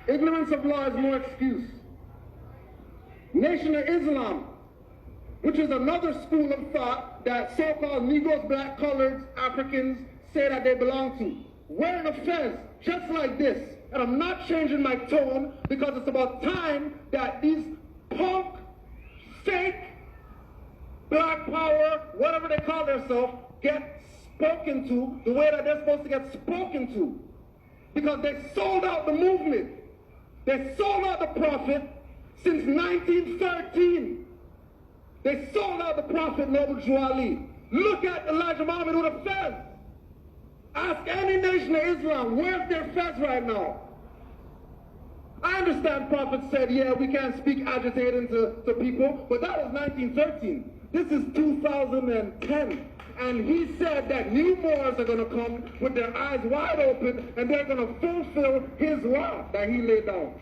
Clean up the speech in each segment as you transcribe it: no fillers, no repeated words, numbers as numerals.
Ignorance of law is no excuse. Nation of Islam, which is another school of thought that so-called Negroes, black, coloreds, Africans say that they belong to, wearing a fez just like this. And I'm not changing my tone because it's about time that these punk, fake, black power, whatever they call themselves, get spoken to the way that they're supposed to get spoken to. Because they sold out the movement. They sold out the prophet since 1913. They sold out the prophet Noble Drew Ali. Look at Elijah Muhammad with a fez. Ask any nation of Islam, where's their fez right now? I understand Prophet said, yeah, we can't speak agitating to people, but that was 1913. This is 2010. And he said that new Moors are going to come with their eyes wide open and they're going to fulfill his law that he laid down.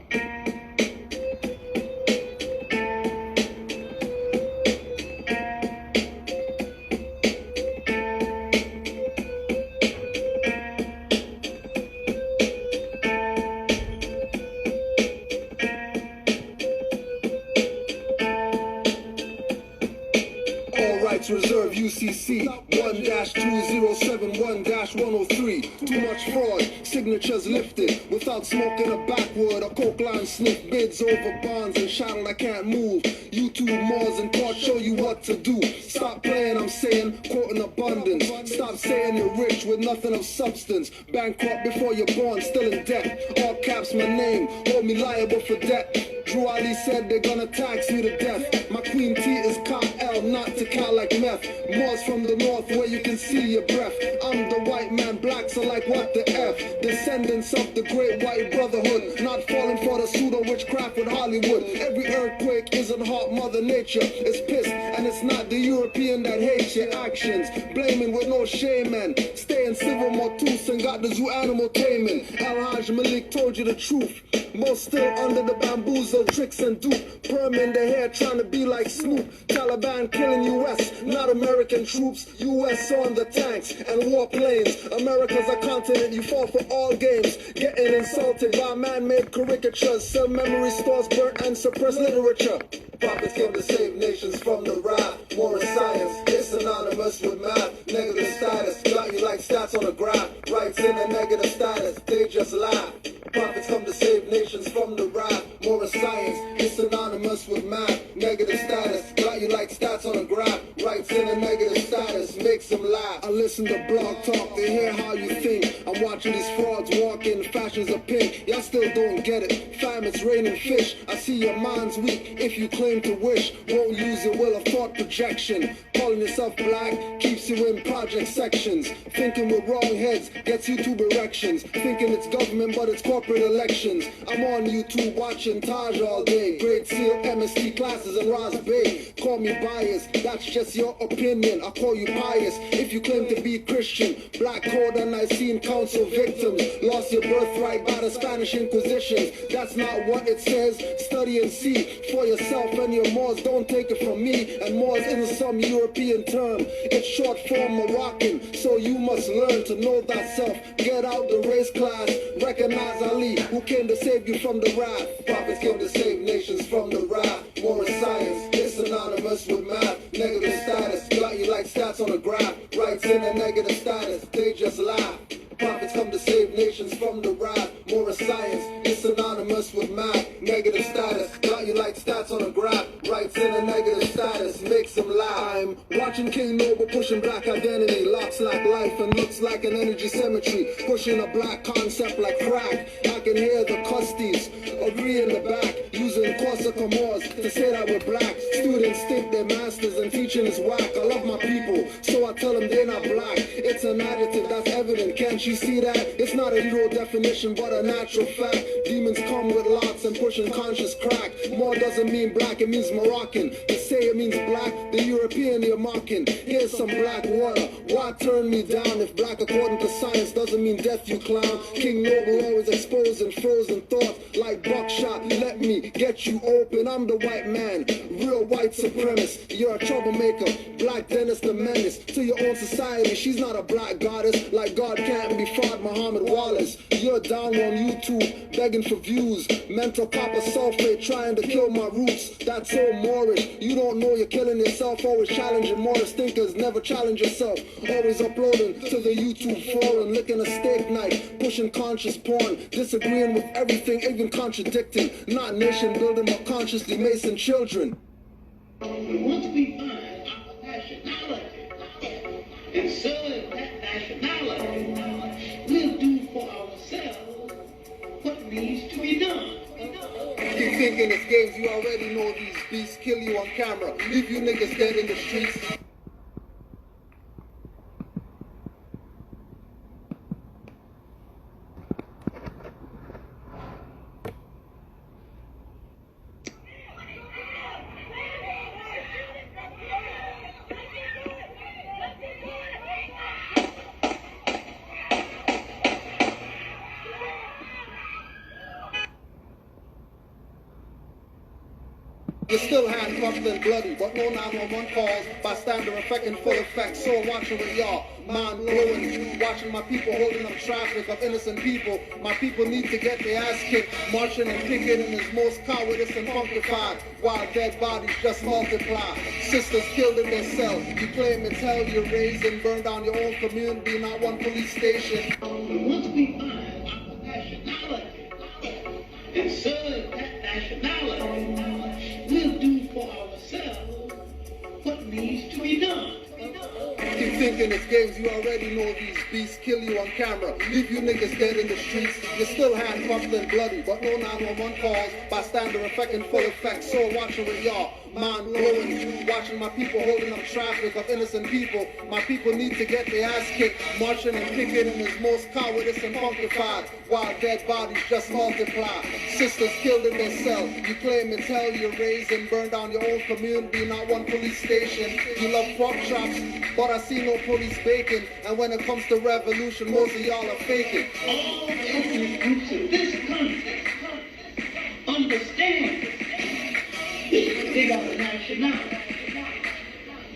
Reserve UCC 1-2071-103. Too much fraud, signatures lifted without smoking a backwood. A coke line sniff, bids over bonds and shuttle I can't move. YouTube Moors and court show you what to do. Stop playing, I'm saying, quoting abundance. Stop saying you're rich with nothing of substance. Bankrupt before you're born, still in debt. All caps my name, hold me liable for debt. Drew Ali said they're gonna tax me to death. My queen T is Cal L, not to Cal like meth. Moors from the north where you can see your breath. I'm the white man, blacks are like what the F. Descendants of the great white brotherhood, not falling for the pseudo witchcraft with Hollywood. Every earthquake isn't hot, Mother Nature is pissed, and it's not the European that hates your actions. Blaming with no shame, man. Staying civil, Motus, and got the zoo animal taming. El Haj Malik told you the truth. Most still under the bamboozle, tricks and dupe. Perm in the hair trying to be like Snoop. Taliban killing US, not American troops. US on the tanks and warplanes. America's a continent, you fall for all games. Getting insulted by man-made caricatures. Sell memory stores, burnt and suppress literature. Prophets came to save nations from the wrath. War is science, it's synonymous with math. Negative status, got you like stats on a graph. Rights in a negative status, they just laugh. Prophets come to save nations from the wrath. More is science, it's synonymous with math. Negative status, got you like stats on a graph. Rights in a negative status, makes them laugh. I listen to blog talk to hear how you think. I'm watching these frauds walk in fashions of pink. Y'all still don't get it. Fam, it's raining fish. I see your mind's weak if you claim to wish. Won't use your will of thought projection. Calling yourself black keeps you in project sections. Thinking with wrong heads gets YouTube erections. Thinking it's government but it's corporate elections. I'm on YouTube watching Taj all day. Grade Seal, MSc classes and Ross Bay. Call me biased, that's just your opinion. I call you pious if you claim to be Christian. Black Code and Nicene Council victims. Lost your birthright by the Spanish Inquisition. That's not what it says. Study and see for yourself and your Moors. Don't take it from me. And Moors isn't some European term. It's short form Moroccan. So you must learn to know thyself. Get out the race class. Recognize Ali, who came to save you from the wrath. Prophets came to save nations from the wrath. More is science, it's synonymous with math. Negative status, got you like stats on a graph. Rights in a negative status, they just laugh. Prophets come to save nations from the wrath. More is science, it's synonymous with math. Negative status, got you like stats on a graph. Rights in a negative status, makes them laugh. I'm watching King Noble pushing black identity. Locks like life and looks like an energy cemetery. Pushing a black concept like crack. I can hear the custies agree in the back. Using Corsica Moors to say that we're black. Students think they're masters and teaching is whack. I love my people, so I tell them they're not black. It's an additive that's evident, can't you see that? It's not a Euro definition, but a natural fact. Demons come with locks and pushing conscious crack. More doesn't mean black, it means Moroccan. To say it means black, the European you're mocking. Here's some black water. Why turn me down if black according to science doesn't mean death, you clown? King Noble always exposing frozen thoughts like buckshot. Let me get you open. I'm the white man, real white supremacist. You're a troublemaker. Black Dennis the menace to your own society. She's not a black goddess like God can't be fraud, Muhammad Wallace. You're down on YouTube, begging for views. Mental copper sulfate, trying to kill my roots. That's so Moorish. You don't know you're killing yourself. Always challenging Morris thinkers, never challenge yourself. Always uploading to the YouTube forum, licking a steak knife, pushing conscious porn, disagreeing with everything, even contradicting. Not nation building, but consciously macing children. Once we find our nationality and serve that nationality, we'll do for ourselves what needs to be done. Keep thinking it's games, you already know these beasts kill you on camera, leave you niggas dead in the streets. You're still handcuffed and bloody, but no 911 calls. Bystander effect in full effect. So watching with y'all, mind blowing. Watching my people holding up traffic of innocent people. My people need to get their ass kicked. Marching and picketing is most cowardice and funkified. While dead bodies just multiply. Sisters killed in their cell. You claim it's hell, you raised and burned down your own community, not one police station. Once we find our nationality and serve that nationality, we'll do for ourselves what needs to be done. Keep thinking it's games, you already know these beasts kill you on camera, leave you niggas dead in the streets. You're still handcuffed and bloody, but no 911 calls. Bystander effect in full effect. So watching with y'all, mind blowing. Watching my people holding up traffic of innocent people. My people need to get their ass kicked. Marching and picketing is most cowardice and funkified. While dead bodies just multiply. Sisters killed in their cell. You claim it's hell, you raised and burned down your own community, not one police station. You love pork chops, but I see no police bacon. And when it comes to revolution, most of y'all are faking. All ethnic groups in this country understand they got a nationality.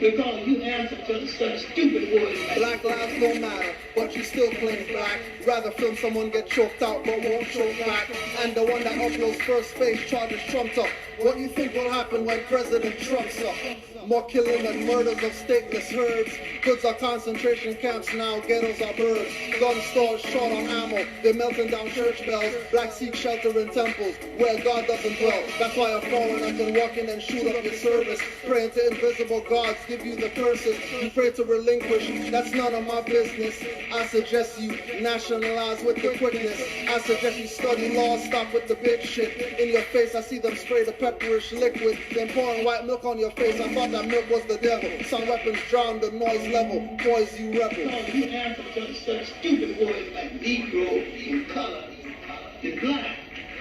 Because you answer to such stupid words like Black lives don't matter, but you still claim black. Rather film someone get choked out, but won't choke back. And the one that uploads first face charges trumped up. What do you think will happen when President Trump's up? More killing and murders of stateless herds. Hoods are concentration camps now, ghettos are birds. Gun stores short on ammo, they're melting down church bells. Black seek shelter in temples, where God doesn't dwell. That's why a foreigner can walk in and shoot up your service. Praying to invisible gods, give you the curses. You pray to relinquish, that's none of my business. I suggest you nationalize with the quickness. I suggest you study law, stop with the bitch shit. In your face, I see them spray the pepperish liquid, then pouring white milk on your face. I thought that milk was the devil. Some weapons drown the noise level. Boys, you rebel. you answer to such stupid words like Negro and color and black.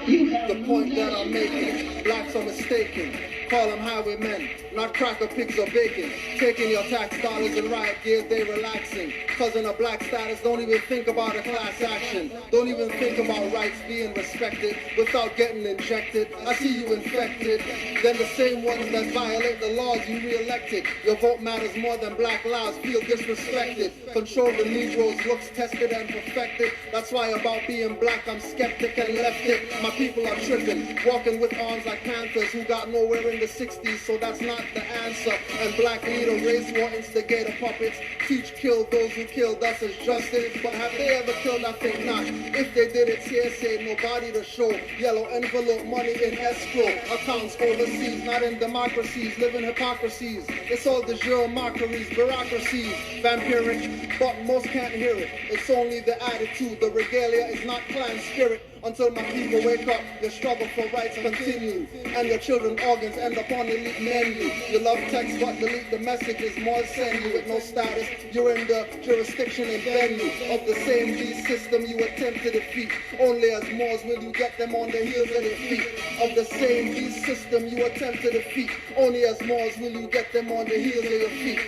You have The point that I'm making, blacks are mistaken. Call them highwaymen, not cracker pigs or bacon. Taking your tax dollars and riot gear, they relaxing. Cause in a black status, don't even think about a class action. Don't even think about rights being respected without getting injected. I see you infected. Then the same ones that violate the laws you re-elected. Your vote matters more than black lives, feel disrespected. Control the Negroes, looks tested and perfected. That's why about being black, I'm skeptic and left it. My people are tripping, walking with arms like panthers who got nowhere in the 60s, so that's not the answer. And black leader, race war, instigator puppets, teach kill those who killed us as justice. But have they ever killed? I think not. If they did, it's hearsay, nobody to show. Yellow envelope, money in escrow, accounts overseas, not in democracies, live in hypocrisies. It's all de jure mockeries, bureaucracies, vampiric, but most can't hear it. It's only the attitude, the regalia is not clan spirit. Until my people wake up, your struggle for rights continue. And your children's organs end up on the elite menu. You love text but delete the messages, more send you with no status. You're in the jurisdiction and venue of the same beast system you attempt to defeat. Only as Moors will you get them on the heels of their feet. Of the same beast system you attempt to defeat. Only as Moors will you get them on the heels of your feet.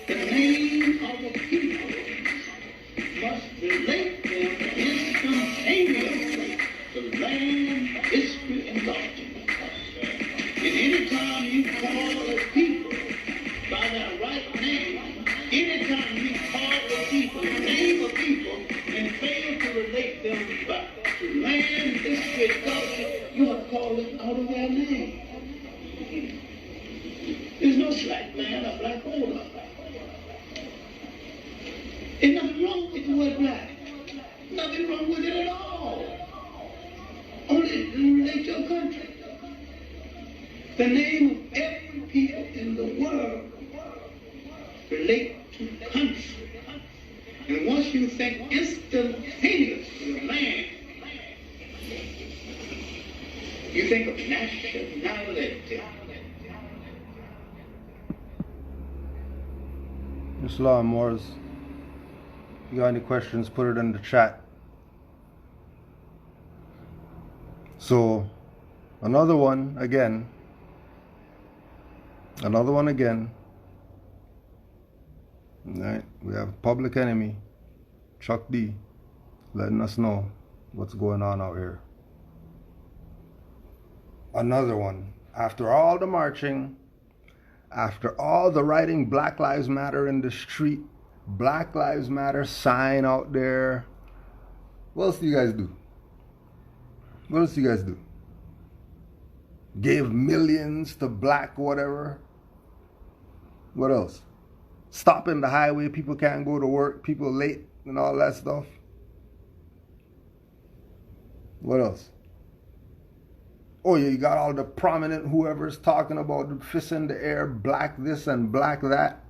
The name of the people must relate them instantaneously to land, history, and doctrine. And anytime you call a people by their right name, anytime you call a people, name a people take them back to land, history, culture, you have to call them out of their name. There's no black man or black woman. There's nothing wrong with the word black. Nothing wrong with it at all. Only it relates to a country. The name of every people in the world relate to country. And once you think instantaneously of land, you think of nationality. Nationality Moors. If you got any questions, put it in the chat. So, another one again. Right, we have Public Enemy, Chuck D, letting us know what's going on out here. Another one. After all the marching, after all the writing Black Lives Matter in the street, Black Lives Matter sign out there, what else do you guys do? What else do you guys do? Gave millions to black whatever. What else? Stopping the highway, people can't go to work, people late and all that stuff. What else? Oh yeah, you got all the prominent whoever's talking about the fists in the air, black this and black that.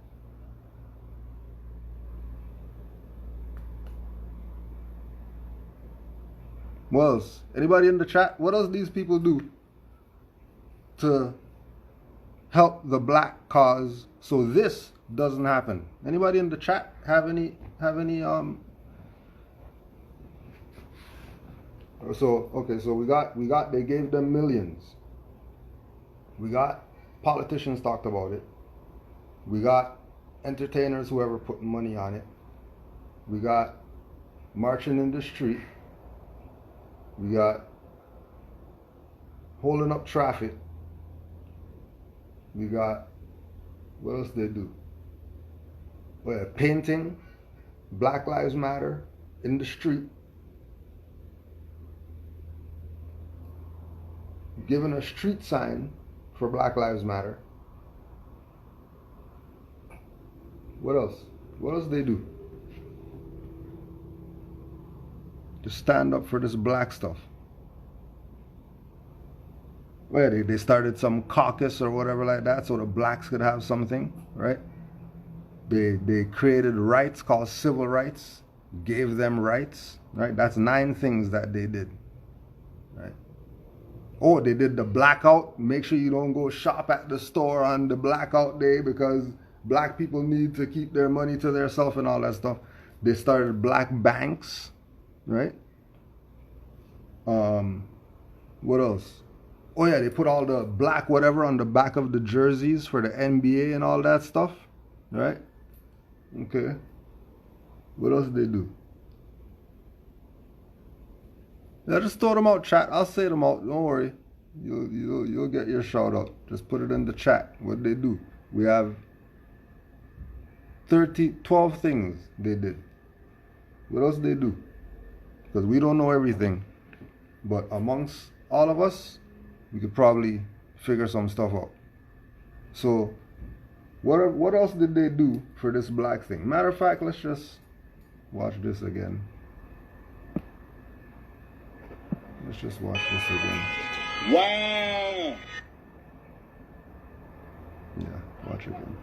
What else? Anybody in the chat? What else these people do to help the black cause so this doesn't happen? Anybody in the chat have any So okay, so we got they gave them millions. We got politicians talked about it. We got entertainers, whoever putting money on it. We got marching in the street. We got holding up traffic. We got, what else they do? Well, painting Black Lives Matter in the street. Giving a street sign for Black Lives Matter. What else? What else they do? To stand up for this black stuff. Well, they started some caucus or whatever like that so the blacks could have something, right? They created rights called civil rights, gave them rights, right? That's 9 things that they did, right? Oh, they did the blackout. Make sure you don't go shop at the store on the blackout day because black people need to keep their money to themselves and all that stuff. They started black banks, right? What else? Oh yeah, they put all the black whatever on the back of the jerseys for the NBA and all that stuff, right? Okay. What else did they do? Yeah, just throw them out, chat. I'll say them out. Don't worry. You'll get your shout out. Just put it in the chat. What they do? We have 12 things they did. What else they do? Because we don't know everything. But amongst all of us, we could probably figure some stuff out. So, what else did they do for this black thing? Matter of fact, let's just watch this again. Let's just watch this again. Wow! Yeah, watch again.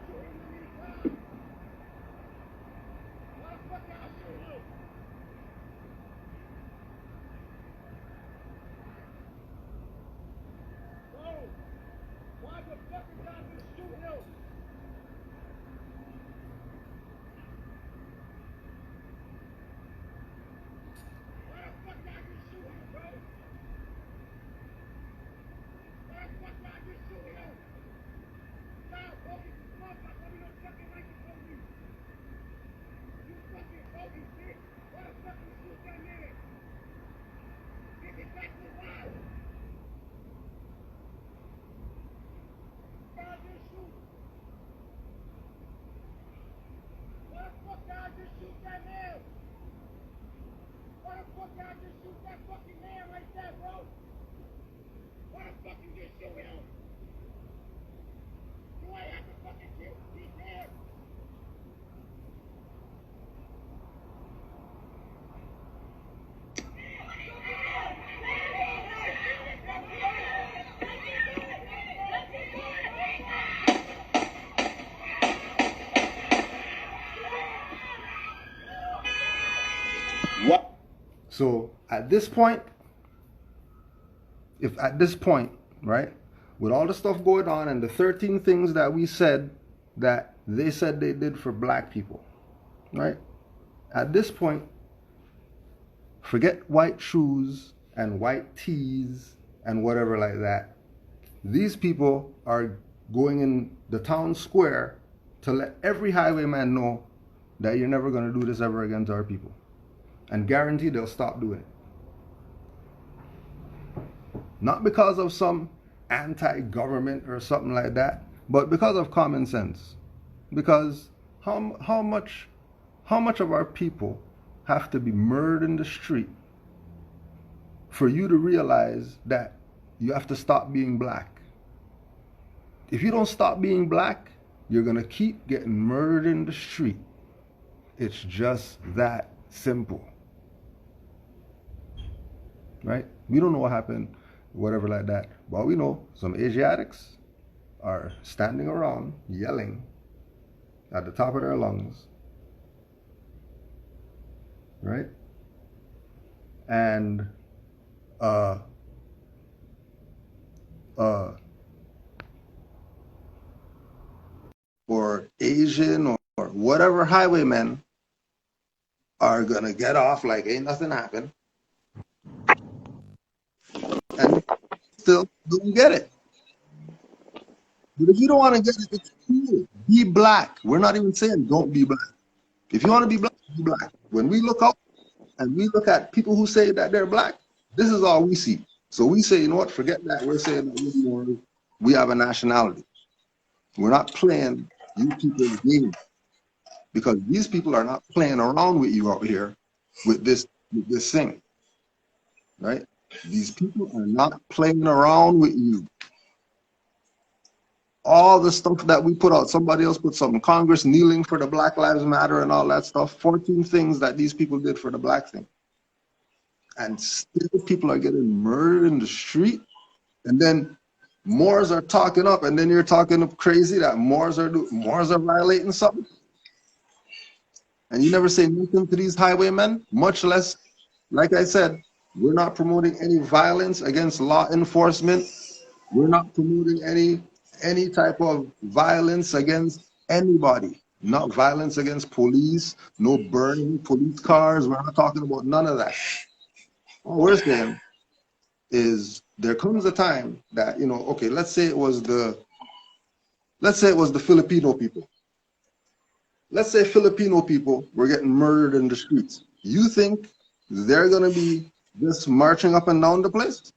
can't I just shoot that fucking man right there, bro? Why the fuck you just shoot him? Do I have to fucking kill these men? What? So at this point, if at this point, right, with all the stuff going on and the 13 things that we said that they said they did for black people, right? At this point, forget white shoes and white tees and whatever like that. These people are going in the town square to let every highwayman know that you're never going to do this ever again to our people. And guarantee they'll stop doing it. Not because of some anti-government or something like that, but because of common sense. Because how much of our people have to be murdered in the street for you to realize that you have to stop being black? If you don't stop being black, you're going to keep getting murdered in the street. It's just that simple. Right? We don't know what happened, whatever like that. But we know some Asiatics are standing around yelling at the top of their lungs. Right? And or Asian or whatever highwaymen are gonna get off like ain't nothing happened. And still don't get it. But if you don't want to get it, it's cool. Be black. We're not even saying don't be black. If you want to be black, be black. When we look up and we look at people who say that they're black, this is all we see. So we say, you know what, forget that. We're saying that we have a nationality. We're not playing you people's game. Because these people are not playing around with you out here with this thing. Right? These people are not playing around with you. All the stuff that we put out, somebody else put something, Congress kneeling for the Black Lives Matter and all that stuff, 14 things that these people did for the black thing. And still people are getting murdered in the street. And then Moors are talking up, and then you're talking up crazy that Moors are violating something. And you never say nothing to these highwaymen, much less, like I said, we're not promoting any violence against law enforcement. We're not promoting any type of violence against anybody. Not violence against police, no burning police cars. We're not talking about none of that. All we're saying is there comes a time that, you know, okay, let's say it was the Filipino people. Let's say Filipino people were getting murdered in the streets. You think they're gonna be just marching up and down the place?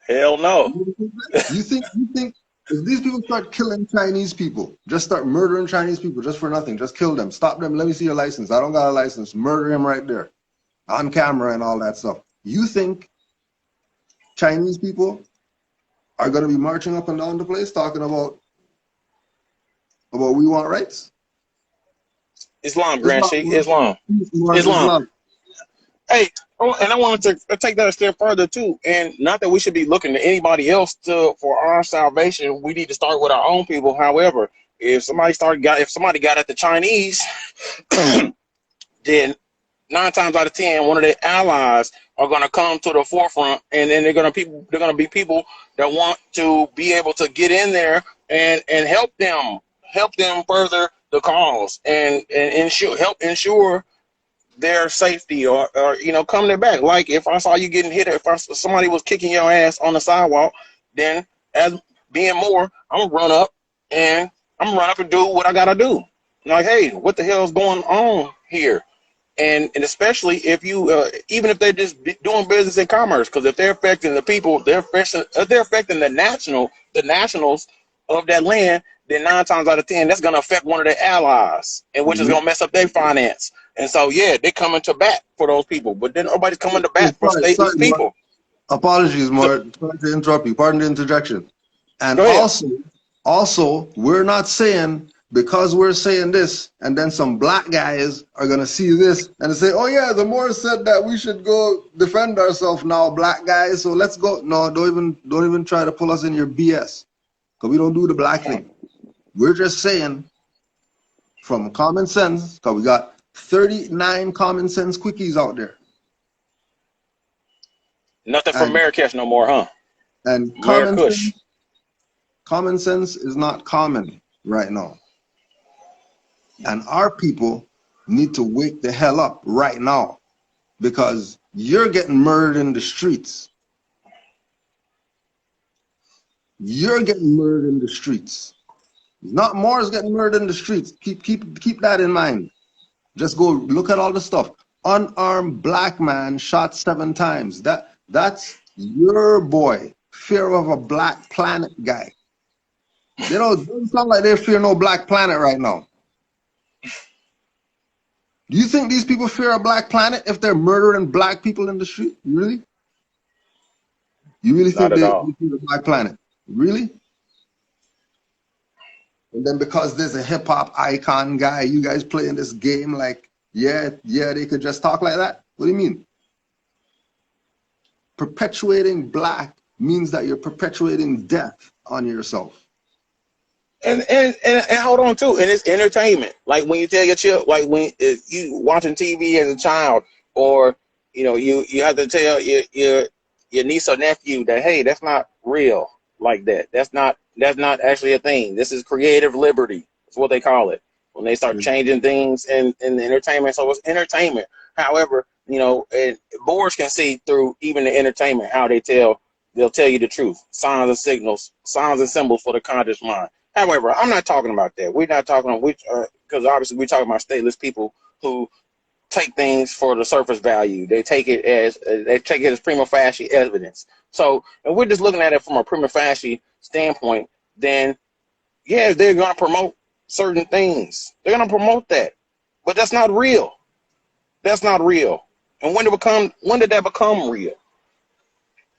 Hell no. You think if these people start killing Chinese people, just start murdering Chinese people just for nothing, just kill them, stop them, let me see your license, I don't got a license, murder him right there, on camera and all that stuff. You think Chinese people are gonna be marching up and down the place talking about we want rights? Islam, Grand Sheikh, Islam. Hey, and I wanted to take that a step further too. And not that we should be looking to anybody else for our salvation. We need to start with our own people. However, if somebody got at the Chinese, then 9 times out of 10, one of their allies are going to come to the forefront, and then they're going to be people that want to be able to get in there and help them further the cause and help ensure their safety or you know, come their back. Like if I saw you getting hit, if somebody was kicking your ass on the sidewalk, then as being Moor, I'm gonna run up and do what I gotta do. Like, hey, what the hell is going on here? And especially if you even if they're just doing business in commerce, because if they're affecting the people, they're affecting the nationals of that land, then 9 times out of 10, that's gonna affect one of their allies, and which is gonna mess up their finance. And so, yeah, they're coming to bat for those people, but then nobody's coming to bat for Sorry, stateless Mark. people. Apologies, So, Mark. Sorry to interrupt you. Pardon the interjection. And go ahead. also, we're not saying because we're saying this, and then some black guys are gonna see this and say, "Oh yeah, the Moors said that we should go defend ourselves now, black guys. So let's go." No, don't even try to pull us in your BS, because we don't do the black thing. We're just saying from common sense, because we got 39 common sense quickies out there. Nothing from Marrakesh no more, huh? And common sense is not common right now. And our people need to wake the hell up right now, because you're getting murdered in the streets. You're getting murdered in the streets. Not Moors getting murdered in the streets. Keep that in mind. Just go look at all the stuff. Unarmed black man shot 7 times. That's your boy. Fear of a black planet guy. They don't sound like they fear no black planet right now. Do you think these people fear a black planet if they're murdering black people in the street? Really? You really think they fear the black planet? Really? And then because there's a hip hop icon guy, you guys playing this game like, yeah, they could just talk like that? What do you mean? Perpetuating black means that you're perpetuating death on yourself. And hold on too, and it's entertainment. Like when you tell your child, like when you watching TV as a child, or you have to tell your niece or nephew that, hey, that's not real like that. That's not actually a thing. This is creative liberty. That's what they call it when they start changing things in the entertainment. So it's entertainment. However, and boards can see through even the entertainment how they'll tell you the truth. Signs and signals, signs and symbols for the conscious mind. However, I'm not talking about that. We're not talking about because obviously we're talking about stateless people who take things for the surface value. They take it as prima facie evidence. So, if we're just looking at it from a prima facie standpoint, then yeah, they're going to promote certain things. They're going to promote that, but that's not real. That's not real. And when did that become real?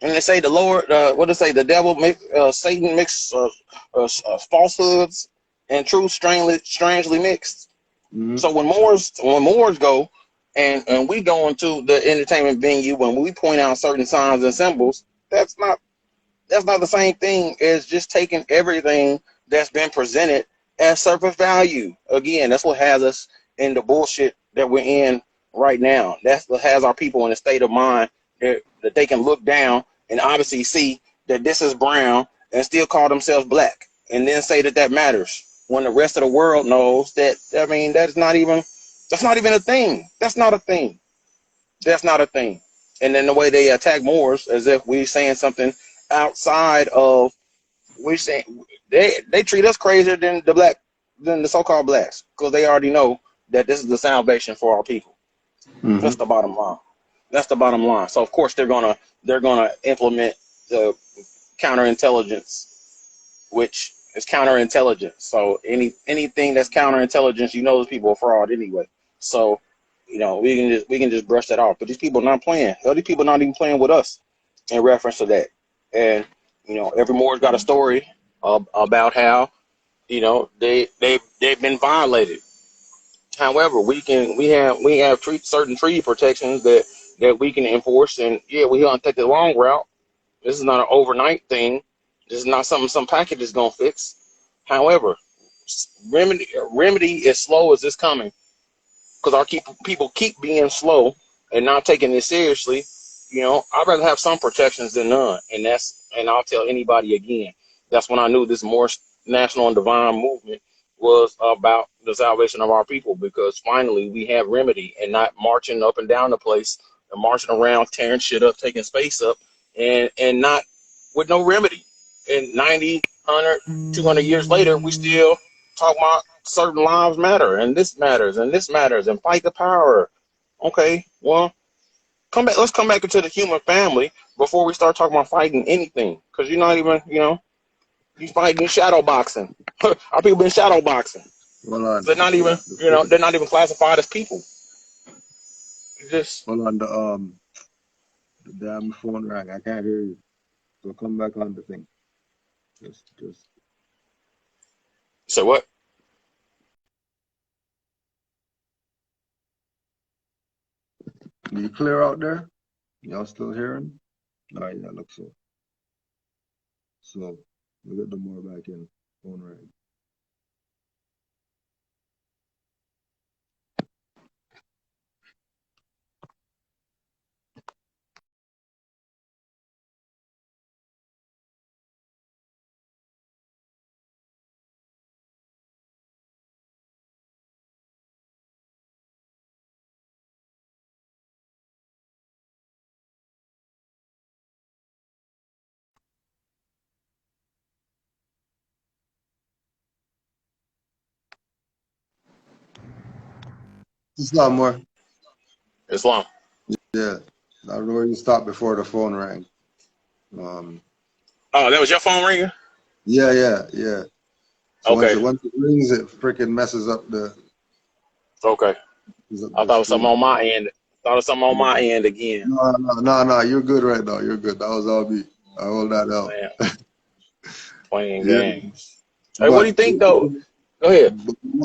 And they say the Lord, the devil Satan mixed falsehoods and truth strangely mixed. Mm-hmm. So when Moors go and we go into the entertainment venue, when we point out certain signs and symbols, that's not the same thing as just taking everything that's been presented as surface value. Again, that's what has us in the bullshit that we're in right now. That's what has our people in a state of mind that they can look down and obviously see that this is brown and still call themselves black, and then say that matters when the rest of the world knows that. I mean, that's not even a thing. That's not a thing. That's not a thing. And then the way they attack Moors as if we're saying something outside of, we're saying they treat us crazier than the so-called blacks, because they already know that this is the salvation for our people. Mm-hmm. That's the bottom line. That's the bottom line. So of course they're gonna implement the counterintelligence, which is counterintelligence. So anything that's counterintelligence, those people are fraud anyway. So we can just brush that off. But these people are not playing. These people are not even playing with us in reference to that. And every Moor's got a story about how they've been violated. However, we have certain treaty protections that we can enforce, and yeah, we're gonna take the long route. This is not an overnight thing. This is not something some package is gonna fix. However, remedy is slow as it's coming, because our people keep being slow and not taking it seriously. I'd rather have some protections than none, and I'll tell anybody again. That's when I knew this more national and divine movement was about the salvation of our people, because finally we have remedy and not marching up and down the place and marching around, tearing shit up, taking space up, and not with no remedy. And 90, 100, 200 years later, we still talk about certain lives matter, and this matters, and this matters, and fight the power. Okay, well, let's come back into the human family before we start talking about fighting anything, because you're not even, you fighting shadow boxing. Our people been shadow boxing. They're not even, they're not even classified as people. Just Hold on, the damn phone rang. I can't hear you. So come back on the thing. Just. so what? You clear out there? Y'all still hearing? All right, yeah, look so. So we get the more back in. Phone rang. Just a lot more. Islam. Yeah. I don't know where you stopped before the phone rang. Oh, that was your phone ringing? Yeah. So Okay. once it rings, it freaking messes up the Okay. I thought it was something screen. on my end. Thought it was something on my end again. No. You're good right now. You're good. That was all me. I hold that out. Man, playing Yeah. games. Hey, what do you But think though? Go ahead.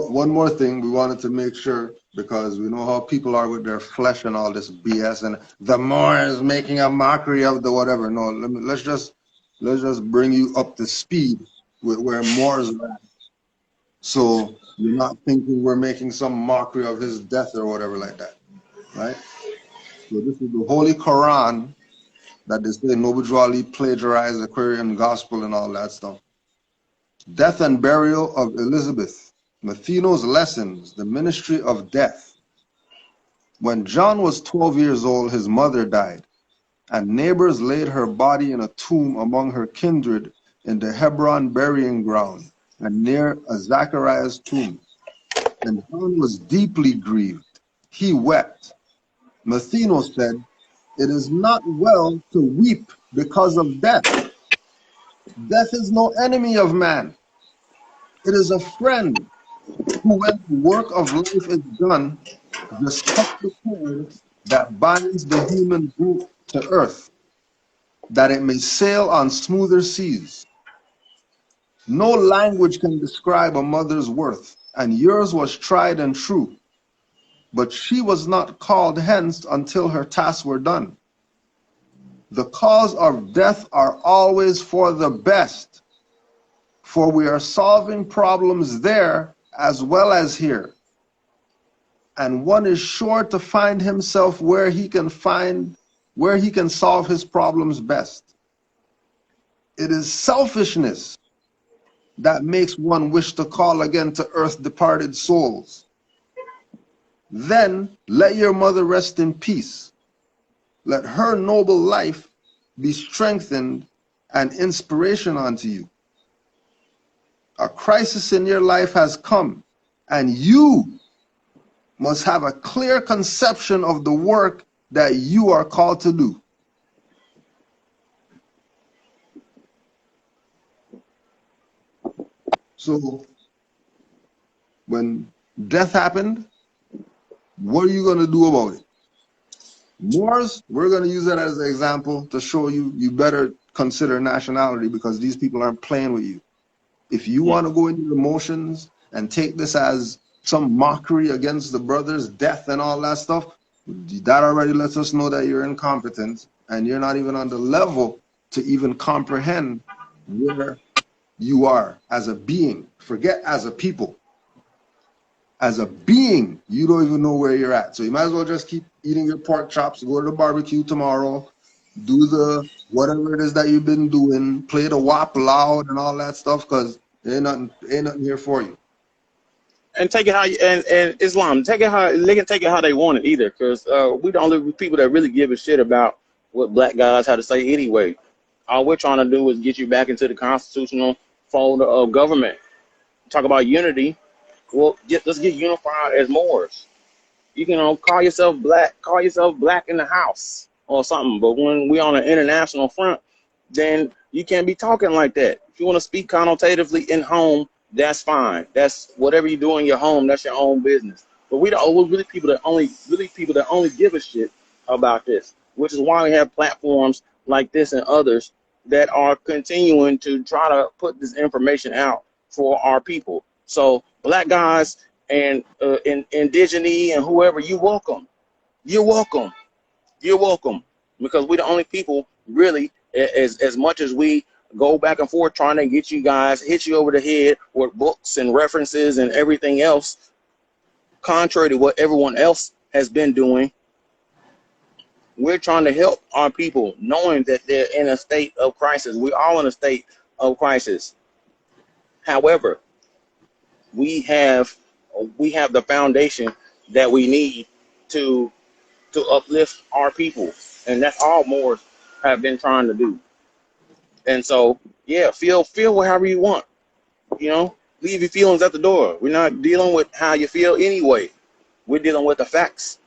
one more thing we wanted to make sure, because we know how people are with their flesh and all this BS, and the Moors making a mockery of the whatever. No, let's just bring you up to speed with where Moors are at. So you're not thinking we're making some mockery of his death or whatever like that, right? So this is the Holy Quran that they say nobody plagiarized the Quarian Gospel and all that stuff. Death and Burial of Elizabeth, Matheno's Lessons, the Ministry of Death. When John was 12 years old, his mother died, and neighbors laid her body in a tomb among her kindred in the Hebron burying ground and near a Zachariah's tomb. And John was deeply grieved. He wept. Matheno said, "It is not well to weep because of death. Death is no enemy of man. It is a friend who, when the work of life is done, just cut the cord that binds the human group to earth, that it may sail on smoother seas. No language can describe a mother's worth, and yours was tried and true. But she was not called hence until her tasks were done. The cause of death are always for the best, for we are solving problems there as well as here. And one is sure to find himself where he can solve his problems best. It is selfishness that makes one wish to call again to earth departed souls. Then let your mother rest in peace. Let her noble life be strengthened and inspiration unto you. A crisis in your life has come, and you must have a clear conception of the work that you are called to do. So when death happened, what are you going to do about it? Moors, we're going to use that as an example to show you better consider nationality, because these people aren't playing with you. If you want to go into emotions and take this as some mockery against the brothers' death and all that stuff, that already lets us know that you're incompetent and you're not even on the level to even comprehend where you are as a being. Forget as a people. As a being, you don't even know where you're at. So you might as well just keep eating your pork chops, go to the barbecue tomorrow, do the whatever it is that you've been doing, play the WAP loud and all that stuff, because ain't nothing here for you. And take it how you, and Islam, take it how they can take it how they want it either, because we don't live with people that really give a shit about what black guys have to say anyway. All we're trying to do is get you back into the constitutional fold of government. Talk about unity. Well, let's get unified as Moors. You can call yourself black in the house or something. But when we on an international front, then you can't be talking like that. If you want to speak connotatively in home, that's fine. That's whatever you do in your home. That's your own business. But we don't really people that only give a shit about this, which is why we have platforms like this and others that are continuing to try to put this information out for our people. So black guys and indigenous and whoever, you're welcome. You're welcome. You're welcome. Because we're the only people really, as much as we go back and forth trying to get you guys, hit you over the head with books and references and everything else, contrary to what everyone else has been doing, we're trying to help our people, knowing that they're in a state of crisis. We're all in a state of crisis. However, we have the foundation that we need to uplift our people, and that's all Moors have been trying to do. And so, yeah, feel however you want. You know, leave your feelings at the door. We're not dealing with how you feel anyway. We're dealing with the facts,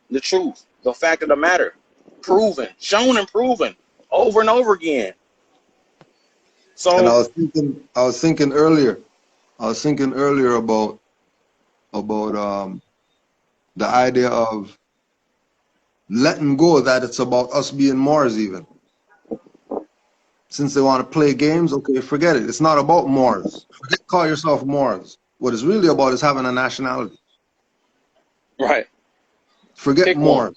the truth, the fact of the matter, proven, shown and proven over and over again. So, And I was thinking earlier about the idea of letting go that it's about us being Moors even. Since they want to play games, okay, forget it. It's not about Moors. Call yourself Moors. What it's really about is having a nationality. right. Forget Pick Moors.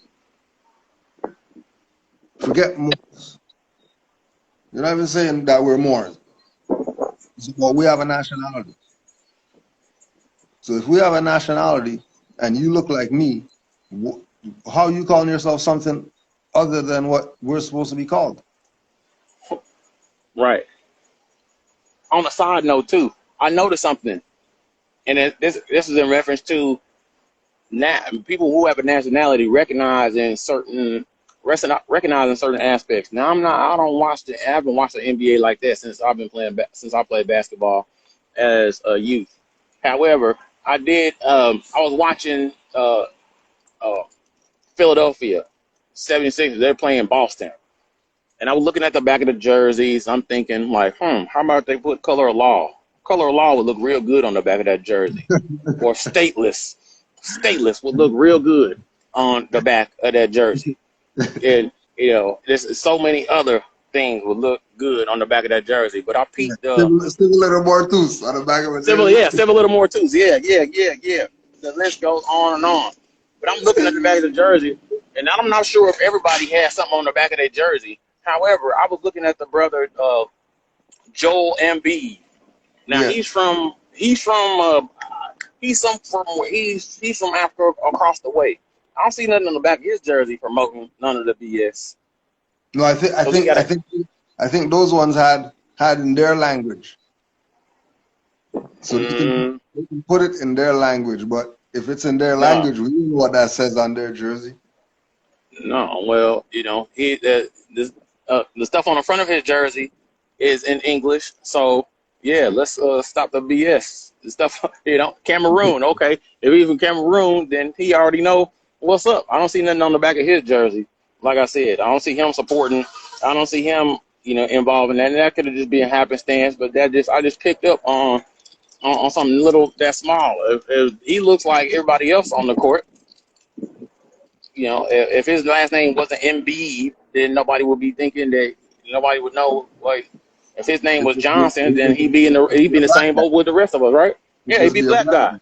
Forget Moors. You're not even saying that we're Moors. It's about we have a nationality. So if we have a nationality and you look like me, how are you calling yourself something other than what we're supposed to be called? Right. On a side note too, I noticed something, and this is in reference to people who have a nationality recognizing certain aspects. Now I haven't watched the NBA like that since I played basketball as a youth. However, I was watching Philadelphia 76ers. They're playing Boston. And I was looking at the back of the jerseys. I'm thinking, like, how about they put color of law? Color of law would look real good on the back of that jersey. Or stateless. Stateless would look real good on the back of that jersey. And, you know, there's so many other things would look good on the back of that jersey. But I peeked Still a little more tools on the back of it. several little more tools. Yeah. The list goes on and on. But I'm looking at the back of the jersey, and I'm not sure if everybody has something on the back of their jersey. However, I was looking at the brother Joel Embiid. Now he's from Africa across the way. I don't see nothing on the back of his jersey promoting none of the BS. No, I think those ones had in their language. So they can put it in their language, but if it's in their language, we don't know what that says on their jersey. No, well, you know, the stuff on the front of his jersey is in English. So yeah, let's stop the BS. The stuff, you know, Cameroon. Okay, if he's from Cameroon, then he already know what's up. I don't see nothing on the back of his jersey. Like I said, I don't see him supporting. I don't see him, you know, involved in that. And that could have just been happenstance, but I just picked up on something little that small. If he looks like everybody else on the court, you know, if his last name wasn't Embiid, then nobody would be thinking that. Nobody would know. Like, if his name was Johnson, then he'd be in the same boat with the rest of us, right? Yeah, he'd be black guy.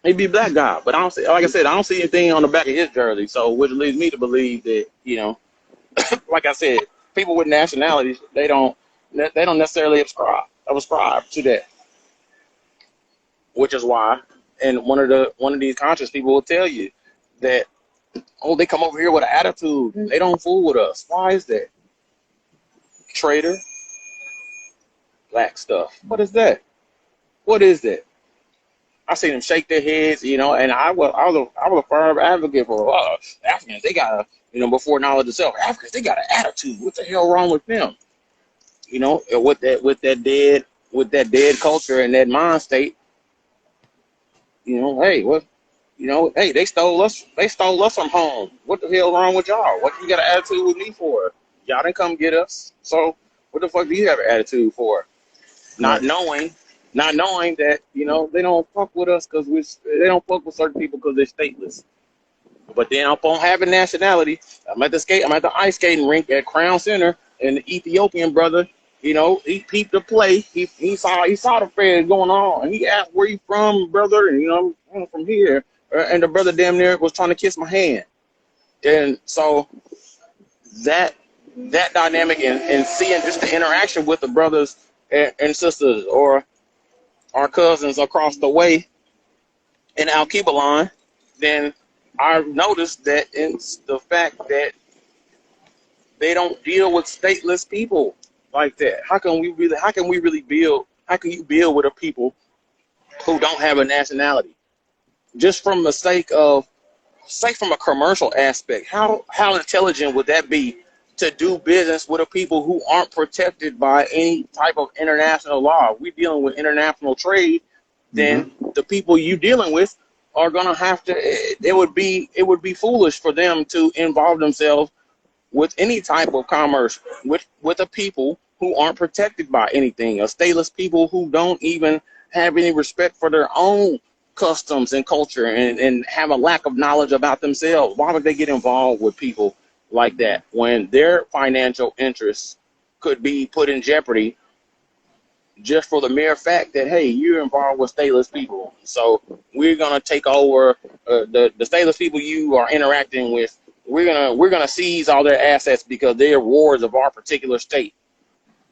He'd be black guy. But I don't see, like I said, I don't see anything on the back of his jersey. So, which leads me to believe that, you know, like I said, people with nationalities, they don't necessarily subscribe to that. Which is why, and one of these conscious people will tell you that, oh, they come over here with an attitude. They don't fool with us. Why is that? Traitor. Black stuff. What is that? What is that? I seen them shake their heads, you know, and I was a firm advocate for Africans. They got a, you know, before knowledge of self, Africans, they got an attitude. What the hell wrong with them? You know, with that dead culture and that mind state. You know, hey, what? You know, hey, they stole us from home. What the hell wrong with y'all? What you got an attitude with me for? Y'all didn't come get us. So what the fuck do you have an attitude for? Not knowing not knowing that, they don't fuck with us because they don't fuck with certain people because they're stateless. But then upon having nationality, I'm at the ice skating rink at Crown Center, and the Ethiopian brother, he peeped the play. He saw the feds going on, and he asked, "Where you from, brother?" And I'm from here. And the brother damn near was trying to kiss my hand. And so that dynamic and seeing just the interaction with the brothers and sisters or our cousins across the way in Al-Kibalan, then I noticed that it's the fact that they don't deal with stateless people like that. How can you build with a people who don't have a nationality? Just from the sake of, say, from a commercial aspect, how intelligent would that be to do business with a people who aren't protected by any type of international law? If we're dealing with international trade, then the people you're dealing with are gonna have to. It would be foolish for them to involve themselves with any type of commerce with a people who aren't protected by anything, or stateless people who don't even have any respect for their own customs and culture and have a lack of knowledge about themselves. Why would they get involved with people like that when their financial interests could be put in jeopardy just for the mere fact that, hey, you're involved with stateless people, so we're gonna take over the stateless people you are interacting with. We're gonna seize all their assets because they're wards of our particular state,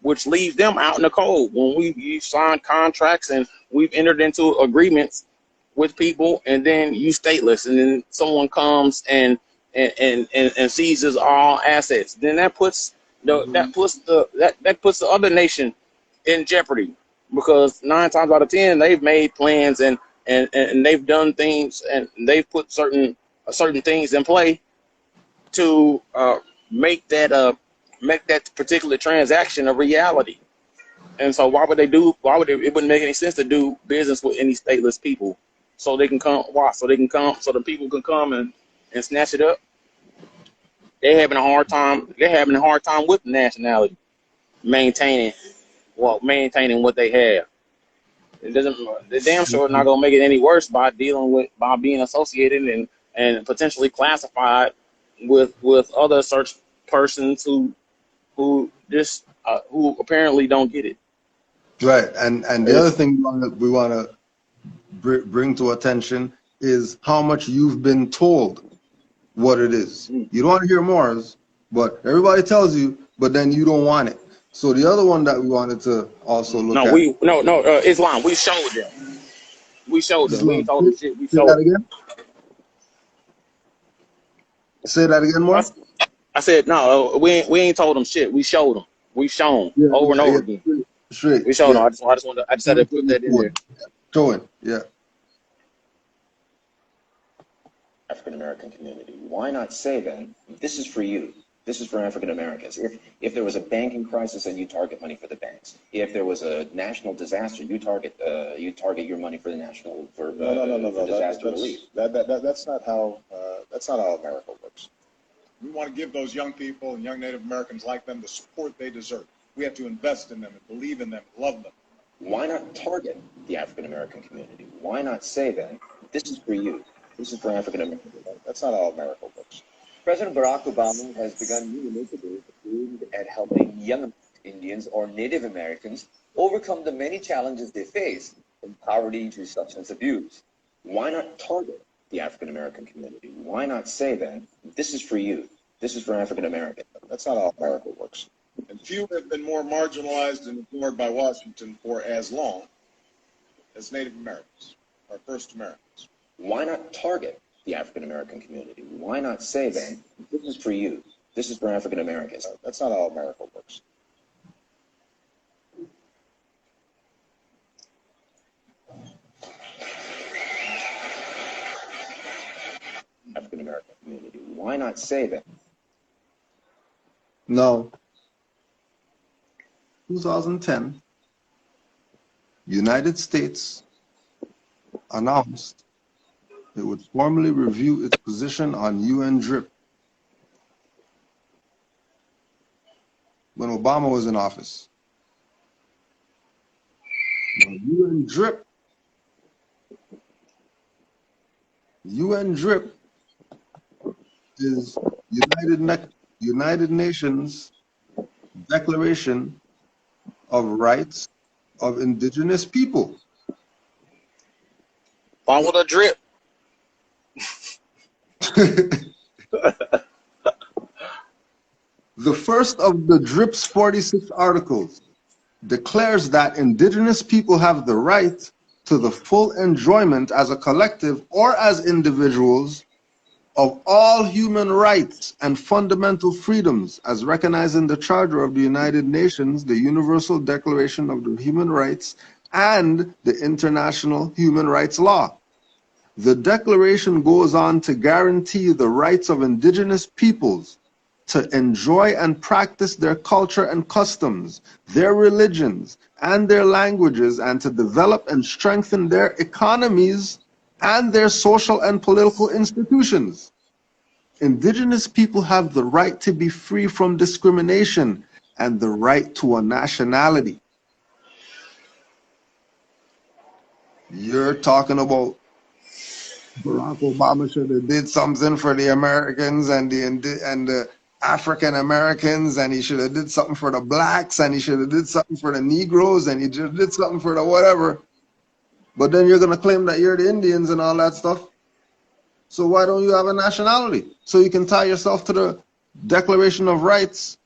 which leaves them out in the cold when we've signed contracts and we've entered into agreements with people, and then you stateless, and then someone comes and seizes all assets. Then that puts the other nation in jeopardy, because 9 times out of 10 they've made plans and they've done things and they've put certain things in play to make that particular transaction a reality. And so it wouldn't make any sense to do business with any stateless people, so they can come. Why? So the people can come and snatch it up. They're having a hard time with nationality, maintaining what they have. The damn sure not gonna make it any worse by being associated and potentially classified with other such persons who apparently don't get it. Right, and the other thing we want to bring to attention is how much you've been told what it is. You don't want to hear more, but everybody tells you, but then you don't want it. So the other one that we wanted to also look at. Islam. We showed them. We showed them. We ain't told them shit. We Say showed that them. again. Say that again, more. I said no. We ain't told them shit. We showed them. We shown over and over again. Straight. We showed them. I just had to put that in there. Showing. Yeah. African American community. Why not say then, this is for you? This is for African Americans. If there was a banking crisis, then you target money for the banks. If there was a national disaster, you target your money for the national disaster relief. That's not how America works. We want to give those young people and young Native Americans like them the support they deserve. We have to invest in them and believe in them, love them. Why not target the African American community? Why not say then, this is for you? This is for African Americans. That's not how America works. President Barack Obama has begun new initiatives aimed at helping young Indians or Native Americans overcome the many challenges they face, from poverty to substance abuse. Why not target the African American community? Why not say then, this is for you? This is for African Americans. That's not how America works. And few have been more marginalized and ignored by Washington for as long as Native Americans, or First Americans. Why not target the African American community? Why not say then, this is for you? This is for African Americans. That's not how America works. African American community. Why not say that? No. 2010, United States announced it would formally review its position on UN DRIP when Obama was in office. When UN DRIP. UN DRIP is United Nations Declaration of Rights of Indigenous People. Follow the drip. The first of the DRIP's 46 articles declares that indigenous people have the right to the full enjoyment as a collective or as individuals of all human rights and fundamental freedoms as recognized in the Charter of the United Nations, the Universal Declaration of the Human Rights, and the International Human Rights Law. The declaration goes on to guarantee the rights of indigenous peoples to enjoy and practice their culture and customs, their religions, and their languages, and to develop and strengthen their economies and their social and political institutions. Indigenous people have the right to be free from discrimination and the right to a nationality. You're talking about Barack Obama should have did something for the Americans and the African Americans, and he should have did something for the blacks, and he should have did something for the Negroes, and he just did something for the whatever. But then you're gonna claim that you're the Indians and all that stuff. So why don't you have a nationality? So you can tie yourself to the Declaration of Rights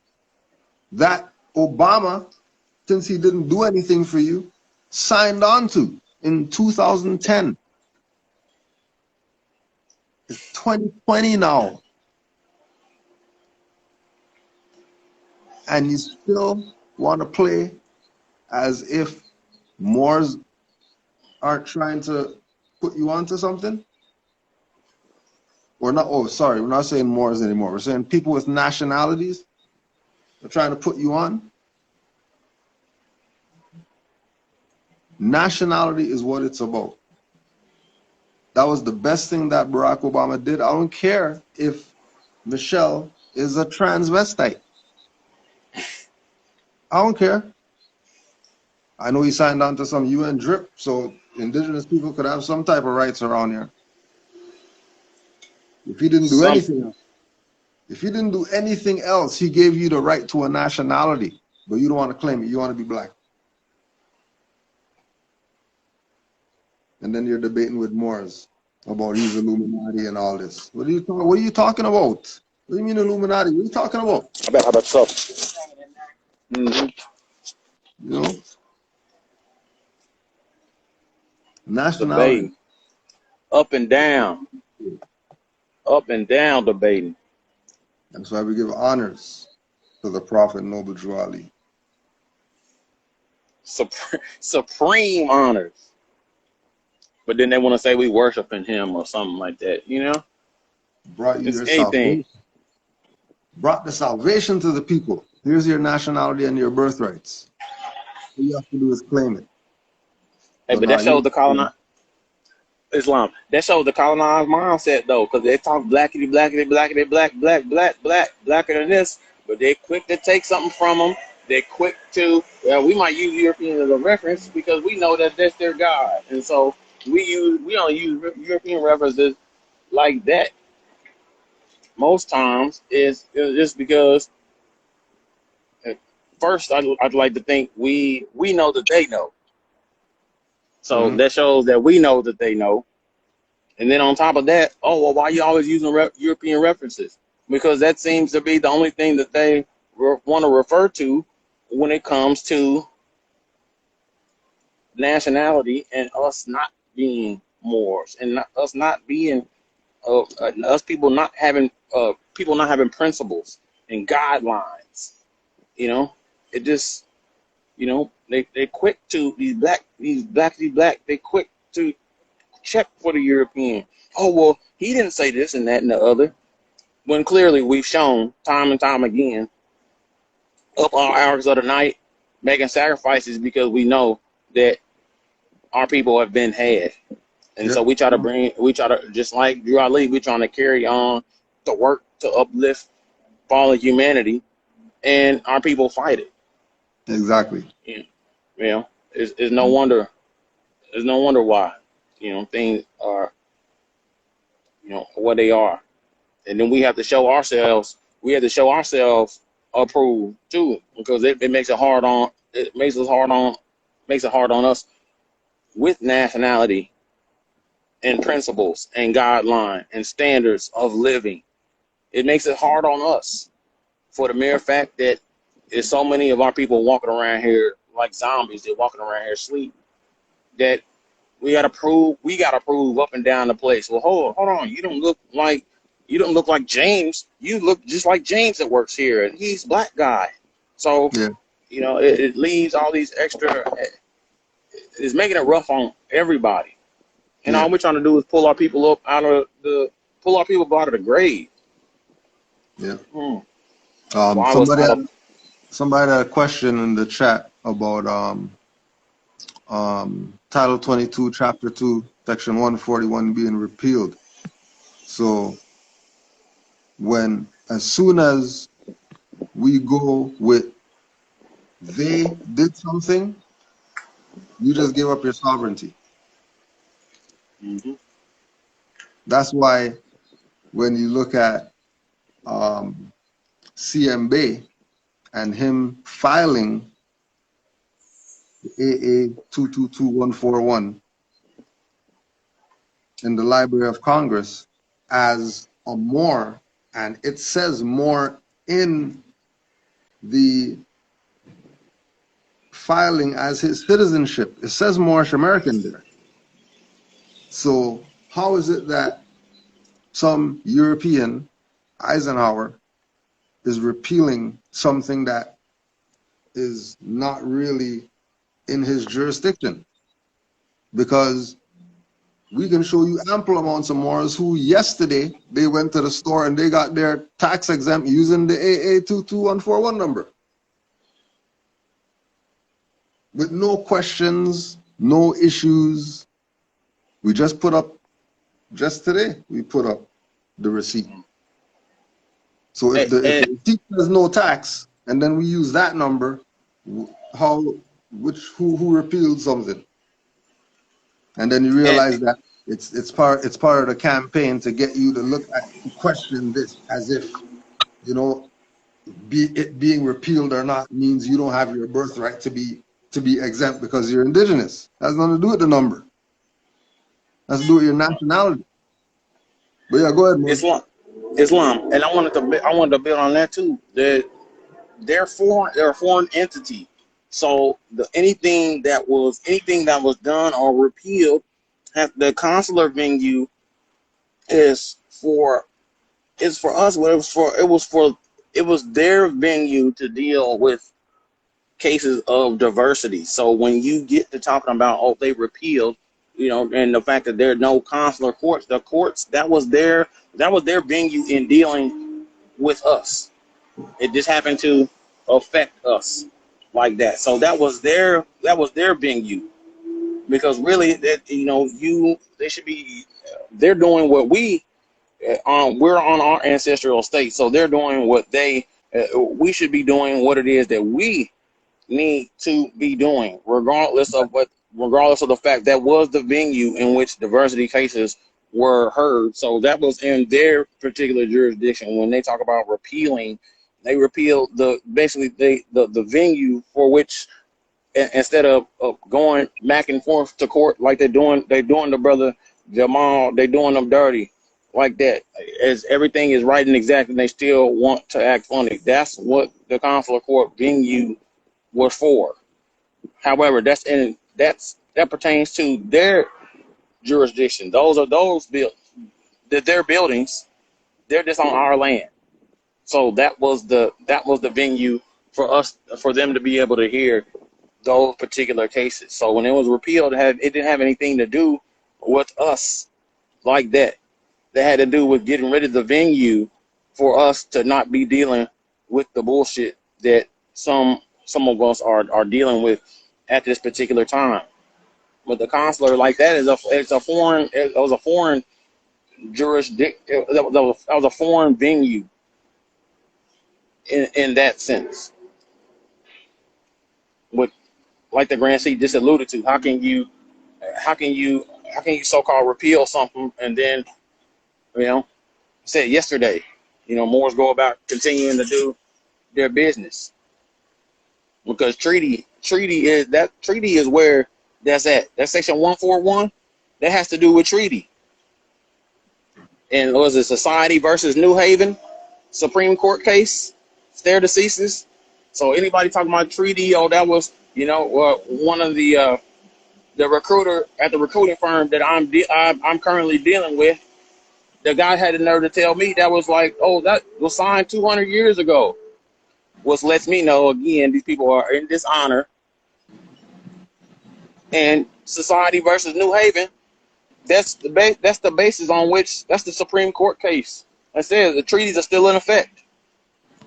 that Obama, since he didn't do anything for you, signed on to in 2010. It's 2020 now. And you still want to play as if Moors aren't trying to put you onto something? We're not, oh, sorry, we're not saying Moors anymore. We're saying people with nationalities are trying to put you on. Nationality is what it's about. That was the best thing that Barack Obama did. I don't care if Michelle is a transvestite. I don't care. I know he signed on to some UN DRIP, so indigenous people could have some type of rights around here. If he didn't do anything else, if he didn't do anything else, he gave you the right to a nationality, but you don't want to claim it. You want to be black. And then you're debating with Moors about he's Illuminati and all this. What are you talking about? What do you mean Illuminati? What are you talking about? I bet how about stuff. Mm-hmm. You know? Nationality. Debating. Up and down. Up and down debating. That's why we give honors to the Prophet Noble Drew Ali. Supreme honors. But then they want to say we worshiping him or something like that, you know? Brought you your salvation. Brought the salvation to the people. Here's your nationality and your birthrights. All you have to do is claim it. Hey, but that shows the colonized Islam. That shows the colonized mindset though, because they talk blackity, blackity, blackity, blacker than this, but they're quick to take something from them. They're quick to, we might use European as a reference because we know that that's their God. And so we don't use European references like that. Most times it's just because first I'd like to think we know that they know. So that shows that we know that they know. And then on top of that, oh, well, why are you always using European references? Because that seems to be the only thing that they want to refer to when it comes to nationality and us not being Moors and us not being, us people not having principles and guidelines. You know, it just, you know, they quick to these black, they quick to check for the European. Oh, well, he didn't say this and that and the other. When clearly we've shown time and time again, up all hours of the night, making sacrifices because we know that our people have been had. And so we try to, just like Drew Ali, we're trying to carry on the work to uplift fallen humanity, and our people fight it. Exactly. Yeah. You know, it's no wonder There's no wonder why, things are, what they are. And then we have to show ourselves, approved too, because it makes it hard on, makes it hard on us with nationality and principles and guideline and standards of living. It makes it hard on us for the mere fact that there's so many of our people walking around here like zombies. They're walking around here asleep. That we gotta prove up and down the place. Well, hold on. You don't look like James. You look just like James that works here, and he's a black guy. So Yeah. it leaves all these extra. It's making it rough on everybody. And all we're trying to do is pull our people out of the grave. Yeah. Why Somebody had a question in the chat about Title 22, Chapter 2, Section 141 being repealed. So as soon as we go with they did something, you just gave up your sovereignty. Mm-hmm. That's why when you look at CM Bay and him filing AA 222141 in the Library of Congress as a Moor, and it says Moor in the filing as his citizenship. It says Moorish American there. So how is it that some European, Eisenhower, is repealing something that is not really in his jurisdiction? Because we can show you ample amounts of Moors who yesterday they went to the store and they got their tax exempt using the AA 22141 number. With no questions, no issues. We just today, we put up the receipt. So if the receipt has no tax, and then we use that number, who repealed something? And then you realize that it's part of the campaign to get you to question this as if, it being repealed or not means you don't have your birthright to be exempt because you're indigenous. Has nothing to do with the number. Has to do with your nationality. But yeah, go ahead, man. Islam, and I wanted to build on that too. They're a foreign entity. So anything that was done or repealed, the consular venue is for us. It was their venue to deal with cases of diversity. So when you get to talking about they repealed, and the fact that there are no consular courts, the courts that was their venue in dealing with us. It just happened to affect us like that. So that was their venue, because really they should be. They're doing what we're on our ancestral state, so they're doing what we should be doing, what it is that we need to be doing, regardless of the fact that was the venue in which diversity cases were heard. So that was in their particular jurisdiction. When they talk about repealing, they repealed the venue for which, instead of going back and forth to court like they're doing the brother Jamal, they doing them dirty like that, as everything is right and exact, and they still want to act funny. That's what the consular court venue was for. However, that pertains to their jurisdiction. Their buildings. They're just on our land. So that was the venue for them to be able to hear those particular cases. So when it was repealed, it didn't have anything to do with us like that. That had to do with getting rid of the venue for us to not be dealing with the bullshit that some of us are dealing with at this particular time. But the consular like that it was a foreign jurisdiction. That was a foreign venue in that sense. With, like the Grand Seat just alluded to, how can you How can you so-called repeal something and then, you know, said yesterday, you know, Moors go about continuing to do their business because treaty is where that's at. That section 141 that has to do with treaty. And was it Society versus New Haven Supreme Court case, stare decisis? So anybody talking about treaty, oh, that was, you know, one of the recruiter at the recruiting firm that I'm currently dealing with. The guy had the nerve to tell me that was like, oh, that was signed 200 years ago. Which lets me know again these people are in dishonor. And Society versus New Haven, that's the basis on which that's the Supreme Court case. I said the treaties are still in effect.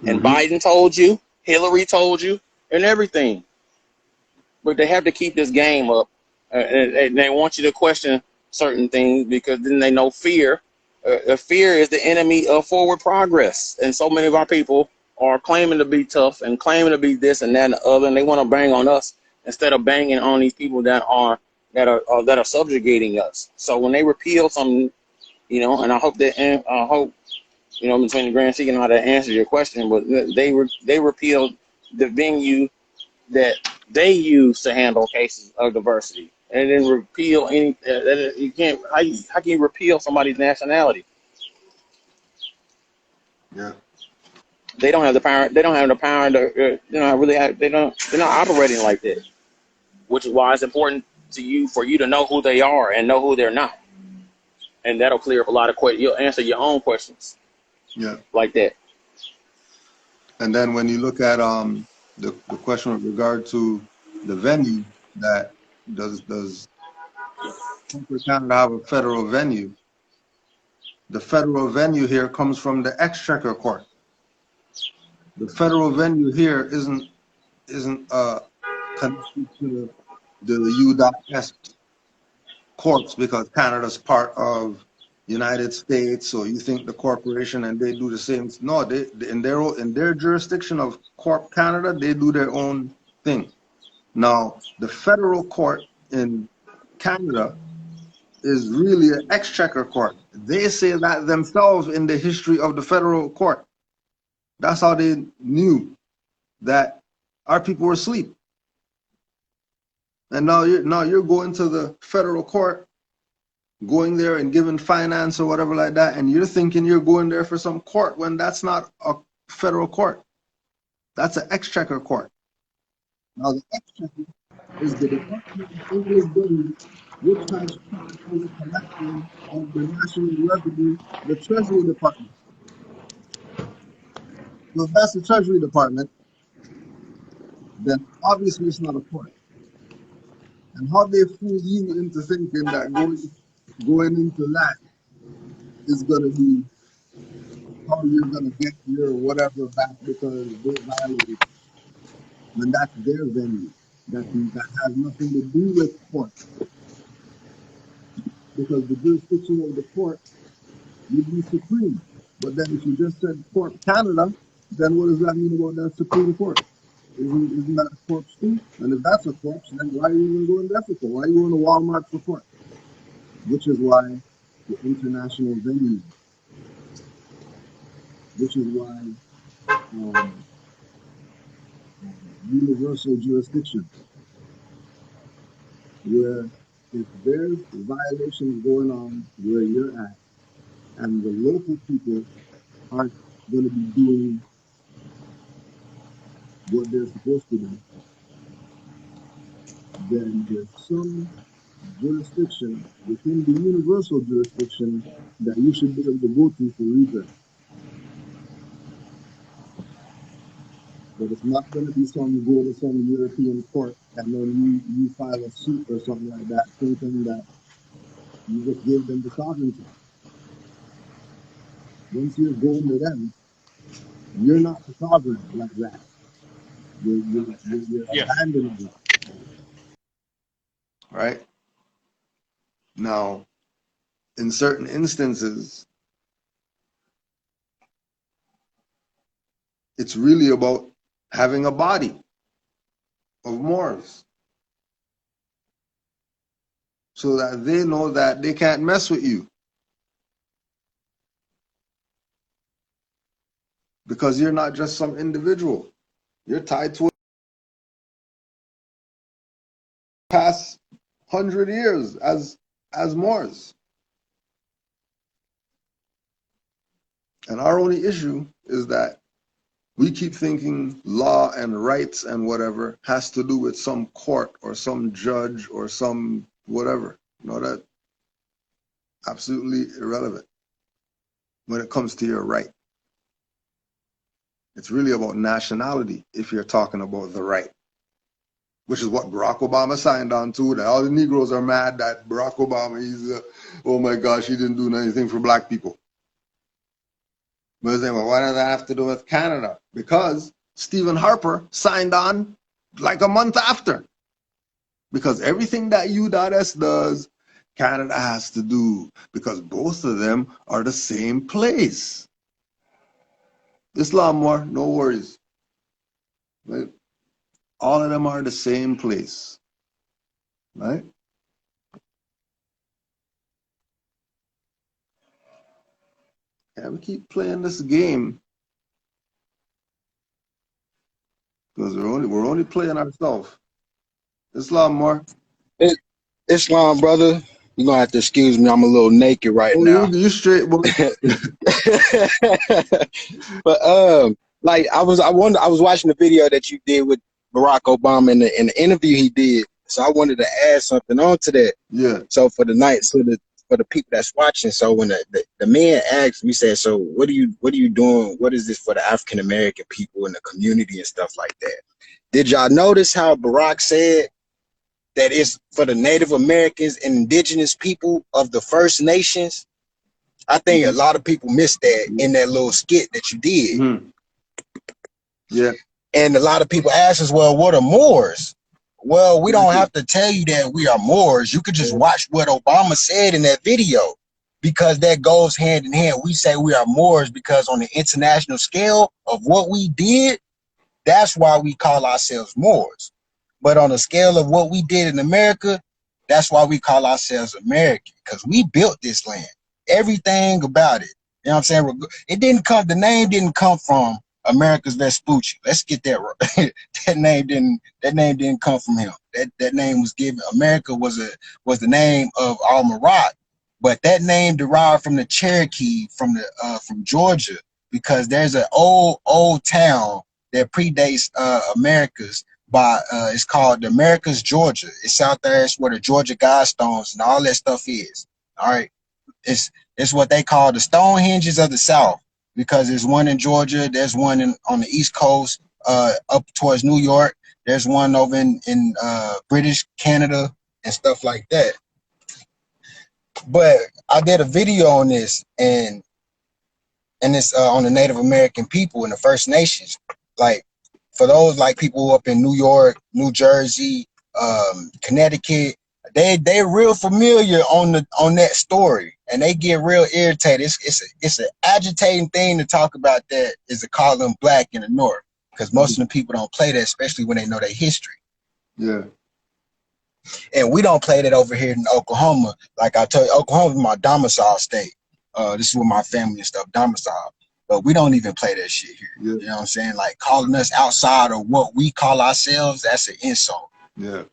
And Mm-hmm. Biden told you, Hillary told you, and everything. But they have to keep this game up. And they want you to question certain things because then they know fear. Fear is the enemy of forward progress. And so many of our people are claiming to be tough and claiming to be this and that and the other, and they want to bang on us instead of banging on these people that are subjugating us. So when they repeal something, you know, and I hope, you know, between the grand seeking how to answer your question, but they repealed the venue that they use to handle cases of diversity, and then repeal any. You can't. How can you repeal somebody's nationality? Yeah. They don't have the power. They don't have the power to. They're not operating like that. Which is why it's important to you for you to know who they are and know who they're not, and that'll clear up a lot of questions. You'll answer your own questions. Yeah. Like that. And then when you look at the question with regard to the venue, that does Canada have a federal venue? The federal venue here comes from the Exchequer Court. The federal venue here isn't connected to the U.S. courts because Canada's part of United States. So you think the corporation and they do the same? No, they in their jurisdiction of Corp Canada, they do their own thing. Now the federal court in Canada is really an exchequer court. They say that themselves in the history of the federal court. That's how they knew that our people were asleep. And now you're going to the federal court, going there and giving finance or whatever like that, and you're thinking you're going there for some court when that's not a federal court. That's an exchequer court. Now the exchequer is the Department of English Government, which has charge of the collection of the national revenue, the Treasury Department. So if that's the Treasury Department, then obviously it's not a court. And how they fool you into thinking that going into that is going to be how you're going to get your whatever back because they violated it. When that's their venue. That has nothing to do with court. Because the jurisdiction of the court would be supreme. But then if you just said Court Canada, then what does that mean about that Supreme Court? Isn't that a corpse too? And if that's a corpse, then why are you even going to Africa? Why are you going to Walmart for court? Which is why the international venue, which is why universal jurisdiction, where if there's violations going on where you're at, and the local people aren't going to be doing what they're supposed to do, then there's some jurisdiction within the universal jurisdiction that you should be able to go to for redress. But it's not going to be some go to some European court and then you file a suit or something like that, thinking that you just gave them the sovereignty. Once you're going to them, you're not the sovereign like that. You're abandoning them. Right? Now, in certain instances, it's really about having a body of Moors. so that they know that they can't mess with you. Because you're not just some individual. You're tied to the past 100 years as Moors. And our only issue is that we keep thinking law and rights and whatever has to do with some court or some judge or some whatever. No, that's absolutely irrelevant when it comes to your right. It's really about nationality if you're talking about the right, which is what Barack Obama signed on to. That all the Negroes are mad that Barack Obama, oh my gosh, he didn't do anything for black people. But they say, well, what does that have to do with Canada? Because Stephen Harper signed on like a month after. Because everything that U.S. does, Canada has to do, because both of them are the same place. Islam Moor, no worries. Right? All of them are the same place. Right? And we keep playing this game because we're only playing ourselves. Islam Moor. Islam, brother. You're gonna have to excuse me. I'm a little naked right now. You straight, boy. But like I was watching the video that you did with Barack Obama in the interview he did. So I wanted to add something onto that. Yeah. So for the night, for the people that's watching, so when the man asked me, said, so what are you doing? What is this for the African American people in the community and stuff like that? Did y'all notice how Barack said that it's for the Native Americans and indigenous people of the First Nations? I think a lot of people missed that in that little skit that you did. Mm-hmm. Yeah. And a lot of people ask us, well, what are Moors? Well, we don't have to tell you that we are Moors. You could just watch what Obama said in that video, because that goes hand in hand. We say we are Moors because on the international scale of what we did, that's why we call ourselves Moors. But on the scale of what we did in America, that's why we call ourselves American, because we built this land. Everything about it. You know what I'm saying? The name didn't come from America's Vespucci. Let's get that right. that name didn't come from him. That name was given. America was the name of Al-Marad, but that name derived from the Cherokee from Georgia, because there's an old town that predates America's by it's called the Americas, Georgia. It's out there. It's where the Georgia Guidestones and all that stuff is. All right, it's what they call the Stonehenges of the South, because there's one in Georgia, there's one on the East Coast, up towards New York. There's one over in British Canada and stuff like that. But I did a video on this, and it's on the Native American people and the First Nations. Like, for those like people up in New York, New Jersey, Connecticut, they're real familiar on that story, and they get real irritated. It's an agitating thing to talk about that, is to call them black in the North, because most of the people don't play that, especially when they know their history. Yeah. And we don't play that over here in Oklahoma. Like I told you, Oklahoma is my domicile state. This is where my family and stuff domicile. But we don't even play that shit here. Yeah. You know what I'm saying? Like, calling us outside of what we call ourselves, that's an insult. Yeah.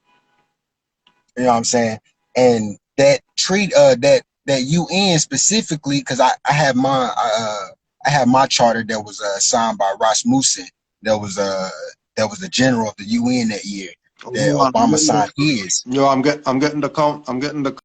You know what I'm saying? And that that UN specifically, because I have my charter that was signed by Rasmussen, that was the general of the UN that year. That Obama signed his. Yo, I'm getting the count. I'm getting the